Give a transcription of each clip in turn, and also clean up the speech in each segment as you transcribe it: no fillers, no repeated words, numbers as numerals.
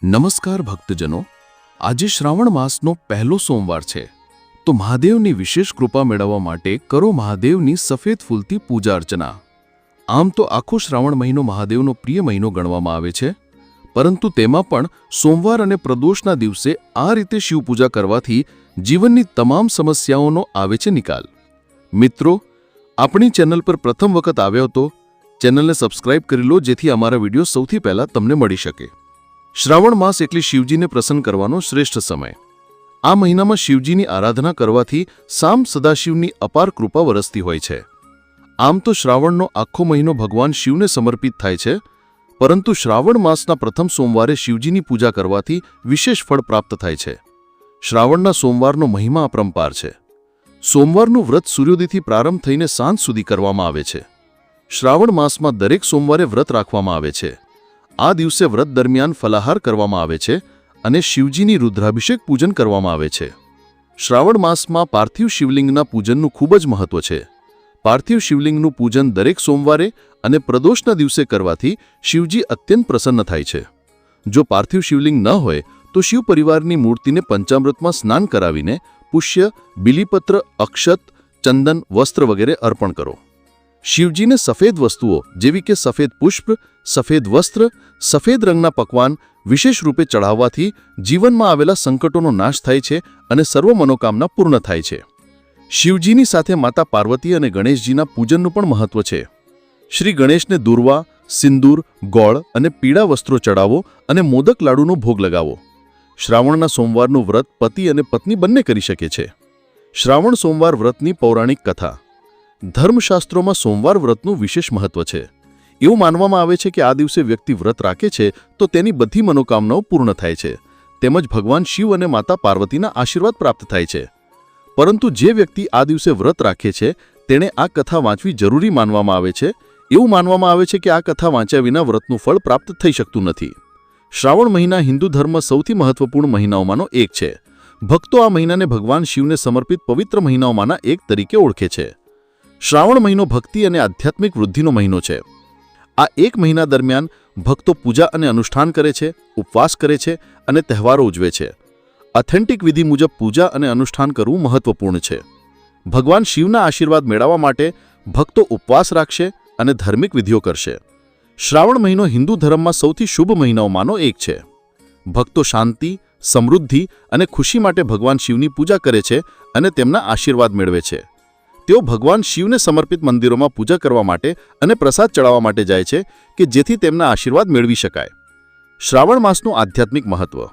નમસ્કાર ભક્તજનો, આજે શ્રાવણ માસનો પહેલો સોમવાર છે, તો મહાદેવની વિશેષ કૃપા મેળવવા માટે કરો મહાદેવની સફેદ ફૂલથી પૂજા અર્ચના. આમ તો આખો શ્રાવણ મહિનો મહાદેવનો પ્રિય મહિનો ગણવામાં આવે છે, પરંતુ તેમાં પણ સોમવાર અને પ્રદોષના દિવસે આ રીતે શિવપૂજા કરવાથી જીવનની તમામ સમસ્યાઓનો આવે છે નિકાલ. મિત્રો, આપણી ચેનલ પર પ્રથમ વખત આવ્યો તો ચેનલને સબસ્ક્રાઇબ કરી લો, જેથી અમારા વિડીયો સૌથી પહેલા તમને મળી શકે. શ્રાવણ માસ એટલે શિવજીને પ્રસન્ન કરવાનો શ્રેષ્ઠ સમય. આ મહિનામાં શિવજીની આરાધના કરવાથી સામ સદાશિવની અપાર કૃપા વરસતી હોય છે. આમ તો શ્રાવણનો આખો મહિનો ભગવાન શિવને સમર્પિત થાય છે, પરંતુ શ્રાવણ માસના પ્રથમ સોમવારે શિવજીની પૂજા કરવાથી વિશેષ ફળ પ્રાપ્ત થાય છે. શ્રાવણના સોમવારનો મહિમા અપરંપાર છે. સોમવારનું વ્રત સૂર્યોદયથી પ્રારંભ થઈને સાંજ સુધી કરવામાં આવે છે. શ્રાવણ માસમાં દરેક સોમવારે વ્રત રાખવામાં આવે છે. આ દિવસે વ્રત દરમિયાન ફલાહાર કરવામાં આવે છે અને શિવજીની રુદ્રાભિષેક પૂજન કરવામાં આવે છે. શ્રાવણ માસમાં પાર્થિવ શિવલિંગના પૂજનનું ખૂબ જ મહત્વ છે. પાર્થિવ શિવલિંગનું પૂજન દરેક સોમવારે અને પ્રદોષના દિવસે કરવાથી શિવજી અત્યંત પ્રસન્ન થાય છે. જો પાર્થિવ શિવલિંગ ન હોય તો શિવ પરિવારની મૂર્તિને પંચામૃતમાં સ્નાન કરાવીને પુષ્ય, બિલીપત્ર, અક્ષત, ચંદન, વસ્ત્ર વગેરે અર્પણ કરો. શિવજીને સફેદ વસ્તુઓ જેવી કે સફેદ પુષ્પ, સફેદ વસ્ત્ર, સફેદ રંગના પકવાન વિશેષ રૂપે ચઢાવવાથી જીવનમાં આવેલા સંકટોનો નાશ થાય છે અને સર્વ મનોકામના પૂર્ણ થાય છે. શિવજીની સાથે માતા પાર્વતી અને ગણેશજીના પૂજનનું પણ મહત્વ છે. શ્રી ગણેશને દુર્વા, સિંદૂર, ગોળ અને પીળા વસ્ત્રો ચડાવો અને મોદક લાડુનો ભોગ લગાવો. શ્રાવણના સોમવારનું વ્રત પતિ અને પત્ની બંને કરી શકે છે. શ્રાવણ સોમવાર વ્રતની પૌરાણિક કથા. ધર્મશાસ્ત્રોમાં સોમવાર વ્રતનું વિશેષ મહત્વ છે. એવું માનવામાં આવે છે કે આ દિવસે વ્યક્તિ વ્રત રાખે છે તો તેની બધી મનોકામનાઓ પૂર્ણ થાય છે, તેમજ ભગવાન શિવ અને માતા પાર્વતીના આશીર્વાદ પ્રાપ્ત થાય છે. પરંતુ જે વ્યક્તિ આ દિવસે વ્રત રાખે છે તેણે આ કથા વાંચવી જરૂરી માનવામાં આવે છે. એવું માનવામાં આવે છે કે આ કથા વાંચ્યા વિના વ્રતનું ફળ પ્રાપ્ત થઈ શકતું નથી. શ્રાવણ મહિના હિન્દુ ધર્મમાં સૌથી મહત્વપૂર્ણ મહિનાઓમાંનો એક છે. ભક્તો આ મહિનાને ભગવાન શિવને સમર્પિત પવિત્ર મહિનાઓમાંના એક તરીકે ઓળખે છે. શ્રાવણ મહિનો ભક્તિ અને આધ્યાત્મિક વૃદ્ધિનો મહિનો છે. આ એક મહિના દરમિયાન ભક્તો પૂજા અને અનુષ્ઠાન કરે છે, ઉપવાસ કરે છે અને તહેવારો ઉજવે છે. ઓથેન્ટિક વિધિ મુજબ પૂજા અને અનુષ્ઠાન કરવું મહત્વપૂર્ણ છે. ભગવાન શિવના આશીર્વાદ મેળવવા માટે ભક્તો ઉપવાસ રાખશે અને ધાર્મિક વિધિઓ કરશે. શ્રાવણ મહિનો હિન્દુ ધર્મમાં સૌથી શુભ મહિનાઓમાંનો એક છે. ભક્તો શાંતિ, સમૃદ્ધિ અને ખુશી માટે ભગવાન શિવની પૂજા કરે છે અને તેમના આશીર્વાદ મેળવે છે. તેઓ ભગવાન શિવને સમર્પિત મંદિરોમાં પૂજા કરવા માટે અને પ્રસાદ ચડાવવા માટે જાય છે કે જેથી તેમના આશીર્વાદ મેળવી શકાય. શ્રાવણ માસનું આધ્યાત્મિક મહત્વ.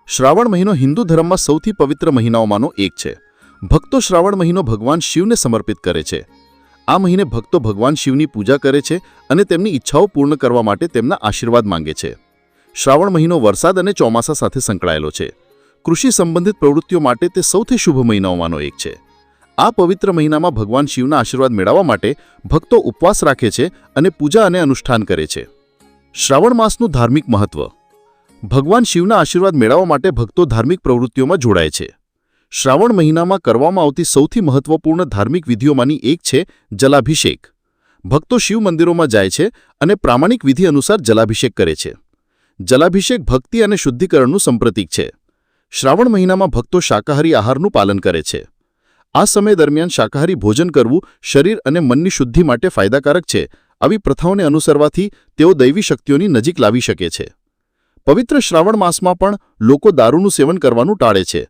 શ્રાવણ મહિનો હિન્દુ ધર્મમાં સૌથી પવિત્ર મહિનાઓમાંનો એક છે. ભક્તો શ્રાવણ મહિનો ભગવાન શિવને સમર્પિત કરે છે. આ મહિને ભક્તો ભગવાન શિવની પૂજા કરે છે અને તેમની ઈચ્છાઓ પૂર્ણ કરવા માટે તેમના આશીર્વાદ માંગે છે. શ્રાવણ મહિનો વરસાદ અને ચોમાસા સાથે સંકળાયેલો છે. કૃષિ સંબંધિત પ્રવૃત્તિઓ માટે તે સૌથી શુભ મહિનાઓમાંનો એક છે. આ પવિત્ર મહિનામાં ભગવાન શિવના આશીર્વાદ મેળવવા માટે ભક્તો ઉપવાસ રાખે છે અને પૂજા અને અનુષ્ઠાન કરે છે. શ્રાવણ માસનું ધાર્મિક મહત્વ. ભગવાન શિવના આશીર્વાદ મેળવવા માટે ભક્તો ધાર્મિક પ્રવૃત્તિઓમાં જોડાય છે. શ્રાવણ મહિનામાં કરવામાં આવતી સૌથી મહત્વપૂર્ણ ધાર્મિક વિધિઓમાંની એક છે જલાભિષેક. ભક્તો શિવ મંદિરોમાં જાય છે અને પ્રામાણિક વિધિ અનુસાર જલાભિષેક કરે છે. જલાભિષેક ભક્તિ અને શુદ્ધિકરણનું સંપ્રતીક છે. શ્રાવણ મહિનામાં ભક્તો શાકાહારી આહારનું પાલન કરે છે. આ સમય દરમિયાન શાકાહારી ભોજન કરવું શરીર અને મનની શુદ્ધિ માટે ફાયદાકારક છે. આવી પ્રથાઓને અનુસરવાથી તેઓ દૈવી શક્તિઓની નજીક લાવી શકે છે. પવિત્ર શ્રાવણ માસમાં પણ લોકો દારૂનું સેવન કરવાનું ટાળે છે.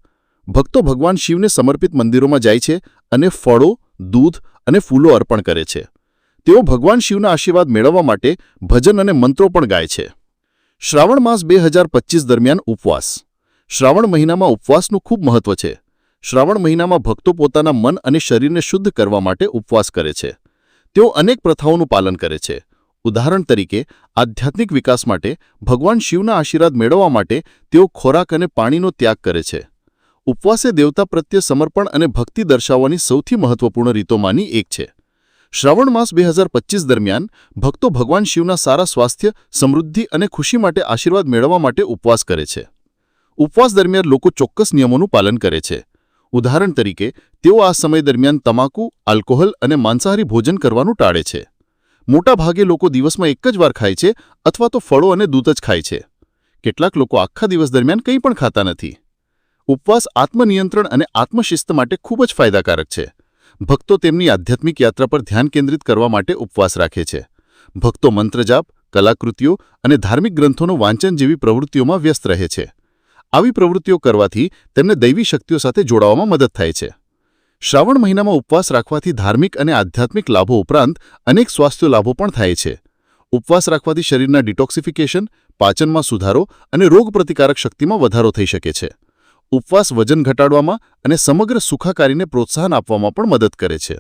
ભક્તો ભગવાન શિવને સમર્પિત મંદિરોમાં જાય છે અને ફળો, દૂધ અને ફૂલો અર્પણ કરે છે. તેઓ ભગવાન શિવના આશીર્વાદ મેળવવા માટે ભજન અને મંત્રો પણ ગાય છે. શ્રાવણ માસ 2025 દરમિયાન ઉપવાસ. શ્રાવણ મહિનામાં ઉપવાસનું ખૂબ મહત્વ છે. શ્રાવણ મહિનામાં ભક્તો પોતાના મન અને શરીરને શુદ્ધ કરવા માટે ઉપવાસ કરે છે. તેઓ અનેક પ્રથાઓનું પાલન કરે છે. ઉદાહરણ તરીકે આધ્યાત્મિક વિકાસ માટે, ભગવાન શિવના આશીર્વાદ મેળવવા માટે તેઓ ખોરાક અને પાણીનો ત્યાગ કરે છે. ઉપવાસ એ દેવતા પ્રત્યે સમર્પણ અને ભક્તિ દર્શાવવાની સૌથી મહત્વપૂર્ણ રીતોમાંની એક છે. શ્રાવણ માસ 2025 દરમિયાન ભક્તો ભગવાન શિવના સારા સ્વાસ્થ્ય, સમૃદ્ધિ અને ખુશી માટે આશીર્વાદ મેળવવા માટે ઉપવાસ કરે છે. ઉપવાસ દરમિયાન લોકો ચોક્કસ નિયમોનું પાલન કરે છે. ઉદાહરણ તરીકે તેઓ આ સમય દરમિયાન તમાકુ, આલ્કોહોલ અને માંસાહારી ભોજન કરવાનું ટાળે છે. મોટા ભાગે લોકો દિવસમાં એક જ વાર ખાય છે અથવા તો ફળો અને દૂધ જ ખાય છે. કેટલાક લોકો આખા દિવસ દરમિયાન કંઈ પણ ખાતા નથી. ઉપવાસ આત્મનિયંત્રણ અને આત્મશિસ્ત માટે ખૂબ જ ફાયદાકારક છે. ભક્તો તેમની આધ્યાત્મિક યાત્રા પર ધ્યાન કેન્દ્રિત કરવા માટે ઉપવાસ રાખે છે. ભક્તો મંત્રજાપ, કલાકૃતિઓ અને ધાર્મિક ગ્રંથોનું વાંચન જેવી પ્રવૃત્તિઓમાં વ્યસ્ત રહે છે. આવી પ્રવૃત્તિઓ કરવાથી તેમને દૈવી શક્તિઓ સાથે જોડાવામાં મદદ થાય છે. શ્રાવણ મહિનામાં ઉપવાસ રાખવાથી ધાર્મિક અને આધ્યાત્મિક લાભો ઉપરાંત અનેક સ્વાસ્થ્ય લાભો પણ થાય છે. ઉપવાસ રાખવાથી શરીરના ડિટોક્સિફિકેશન, પાચનમાં સુધારો અને રોગપ્રતિકારક શક્તિમાં વધારો થઈ શકે છે. ઉપવાસ વજન ઘટાડવામાં અને સમગ્ર સુખાકારીને પ્રોત્સાહન આપવામાં પણ મદદ કરે છે.